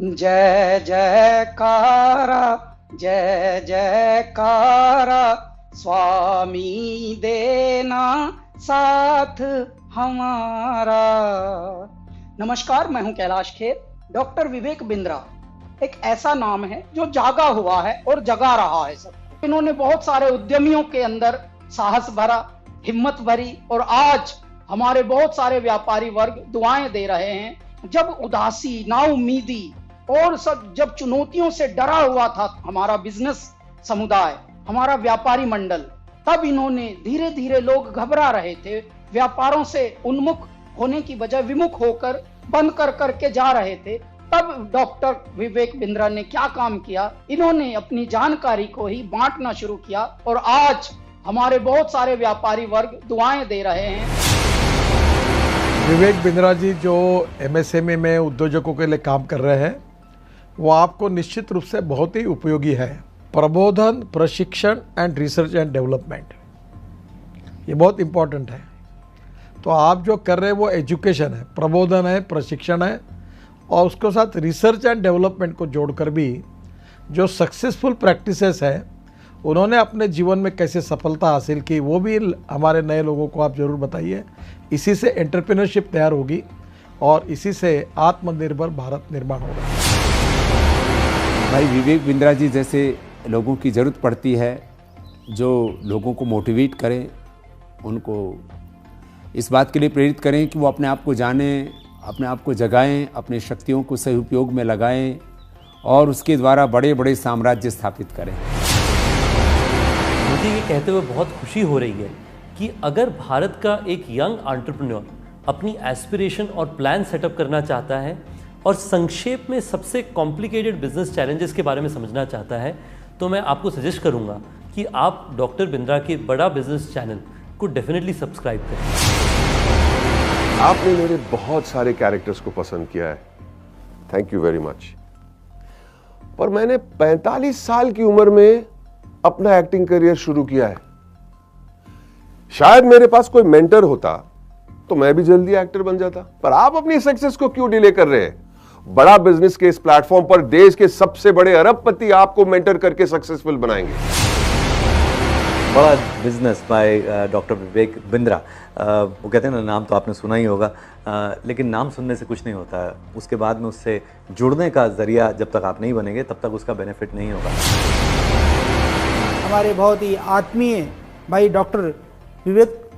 जय जयकारा, जय जयकारा, स्वामी देना साथ हमारा। नमस्कार, मैं हूं कैलाश खेर। डॉक्टर विवेक बिंद्रा एक ऐसा नाम है जो जागा हुआ है और जगा रहा है सबको। इन्होंने बहुत सारे उद्यमियों के अंदर साहस भरा, हिम्मत भरी, और आज हमारे बहुत सारे व्यापारी वर्ग दुआएं दे रहे हैं। जब उदासी, नाउम्मीदी और सब जब चुनौतियों से डरा हुआ था हमारा बिजनेस समुदाय, हमारा व्यापारी मंडल, तब इन्होंने धीरे धीरे, लोग घबरा रहे थे, व्यापारों से उन्मुख होने की बजाय विमुख होकर बंद कर करके जा रहे थे, तब डॉक्टर विवेक बिंद्रा ने क्या काम किया, इन्होंने अपनी जानकारी को ही बांटना शुरू किया और आज हमारे बहुत सारे व्यापारी वर्ग दुआएं दे रहे हैं। विवेक बिंद्रा जी जो एमएसएमई में उद्योजकों के लिए काम कर रहे हैं, वो आपको निश्चित रूप से बहुत ही उपयोगी है। प्रबोधन, प्रशिक्षण एंड रिसर्च एंड डेवलपमेंट, ये बहुत इम्पोर्टेंट है। तो आप जो कर रहे हैं वो एजुकेशन है, प्रबोधन है, प्रशिक्षण है, और उसके साथ रिसर्च एंड डेवलपमेंट को जोड़कर भी जो सक्सेसफुल प्रैक्टिसेस है उन्होंने अपने जीवन में कैसे सफलता हासिल की, वो भी हमारे नए लोगों को आप ज़रूर बताइए। इसी से एंटरप्रेन्योरशिप तैयार होगी और इसी से आत्मनिर्भर भारत निर्माण होगा। भाई विवेक बिंद्रा जी जैसे लोगों की ज़रूरत पड़ती है, जो लोगों को मोटिवेट करें, उनको इस बात के लिए प्रेरित करें कि वो अपने आप को जानें, अपने आप को जगाएं, अपने शक्तियों को सही उपयोग में लगाएं और उसके द्वारा बड़े बड़े साम्राज्य स्थापित करें। मुझे ये कहते हुए बहुत खुशी हो रही है कि अगर भारत का एक यंग एंटरप्रेन्योर अपनी एस्पिरेशन और प्लान सेटअप करना चाहता है और संक्षेप में सबसे कॉम्प्लिकेटेड बिजनेस चैलेंजेस के बारे में समझना चाहता है, तो मैं आपको सजेस्ट करूंगा कि आप डॉक्टर बिंद्रा के बड़ा बिजनेस चैनल को डेफिनेटली सब्सक्राइब करें। आपने मेरे बहुत सारे कैरेक्टर्स को पसंद किया है, थैंक यू वेरी मच। पर मैंने 45 साल की उम्र में अपना एक्टिंग करियर शुरू किया है। शायद मेरे पास कोई मेंटर होता तो मैं भी जल्दी एक्टर बन जाता। पर आप अपनी सक्सेस को क्यों डिले कर रहे हैं? बड़ा बिजनेस के इस प्लेटफॉर्म पर देश के सबसे बड़े अरबपति आपको मेंटर करके सक्सेसफुल बनाएंगे। बड़ा business by doctor Vivek Bindra. वो कहते हैं ना, नाम तो आपने सुना ही होगा, लेकिन नाम सुनने से कुछ नहीं होता है। उसके बाद में उससे जुड़ने का जरिया जब तक आप नहीं बनेंगे तब तक उसका बेनिफिट नहीं होगा। हमारे बहुत ही आत्मीय भाई डॉक्टर विवेक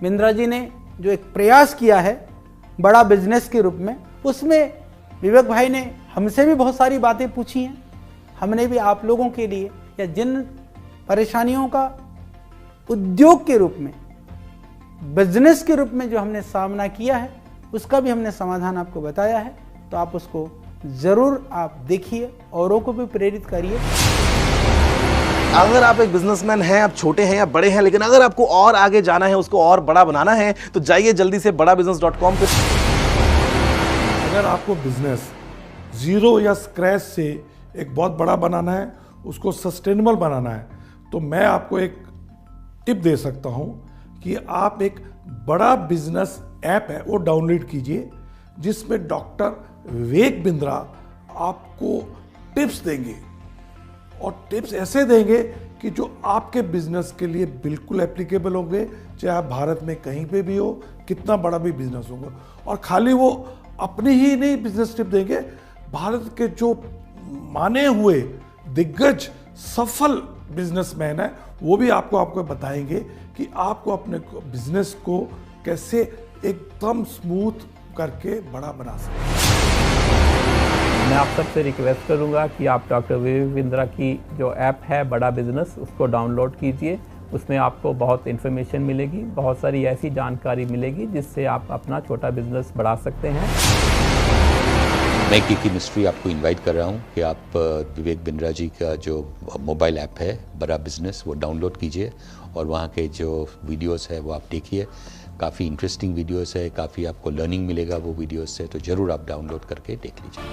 बिंद्रा जी ने जो एक प्रयास किया है बड़ा बिजनेस के रूप में, उसमें विवेक भाई ने हमसे भी बहुत सारी बातें पूछी हैं। हमने भी आप लोगों के लिए, या जिन परेशानियों का उद्योग के रूप में, बिजनेस के रूप में जो हमने सामना किया है, उसका भी हमने समाधान आपको बताया है। तो आप उसको ज़रूर आप देखिए, औरों को भी प्रेरित करिए। अगर आप एक बिजनेसमैन हैं, आप छोटे हैं या बड़े हैं, लेकिन अगर आपको और आगे जाना है, उसको और बड़ा बनाना है, तो जाइए जल्दी से badabusiness.com पे। अगर आपको बिजनेस जीरो या स्क्रैच से एक बहुत बड़ा बनाना है, उसको सस्टेनेबल बनाना है, तो मैं आपको एक टिप दे सकता हूं कि आप एक बड़ा बिजनेस ऐप है वो डाउनलोड कीजिए, जिसमें डॉक्टर विवेक बिंद्रा आपको टिप्स देंगे, और टिप्स ऐसे देंगे कि जो आपके बिजनेस के लिए बिल्कुल एप्लीकेबल होंगे, चाहे आप भारत में कहीं पे भी हो, कितना बड़ा भी बिजनेस होगा। और खाली वो अपने ही नहीं बिजनेस टिप देंगे, भारत के जो माने हुए दिग्गज सफल बिजनेसमैन है वो भी आपको बताएंगे कि आपको अपने बिजनेस को कैसे एकदम स्मूथ करके बड़ा बना सकते। मैं आप सबसे रिक्वेस्ट करूंगा कि आप डॉक्टर विवेक बिंद्रा की जो ऐप है बड़ा बिजनेस, उसको डाउनलोड कीजिए। उसमें आपको बहुत इन्फॉर्मेशन मिलेगी, बहुत सारी ऐसी जानकारी मिलेगी जिससे आप अपना छोटा बिजनेस बढ़ा सकते हैं। मैं की मिस्ट्री आपको इनवाइट कर रहा हूं कि आप विवेक बिंद्रा जी का जो मोबाइल ऐप है बड़ा बिजनेस, वो डाउनलोड कीजिए और वहाँ के जो वीडियोस है वो आप देखिए। काफ़ी इंटरेस्टिंग वीडियोस है, काफ़ी आपको लर्निंग मिलेगा वो वीडियोस से, तो ज़रूर आप डाउनलोड करके देख लीजिए।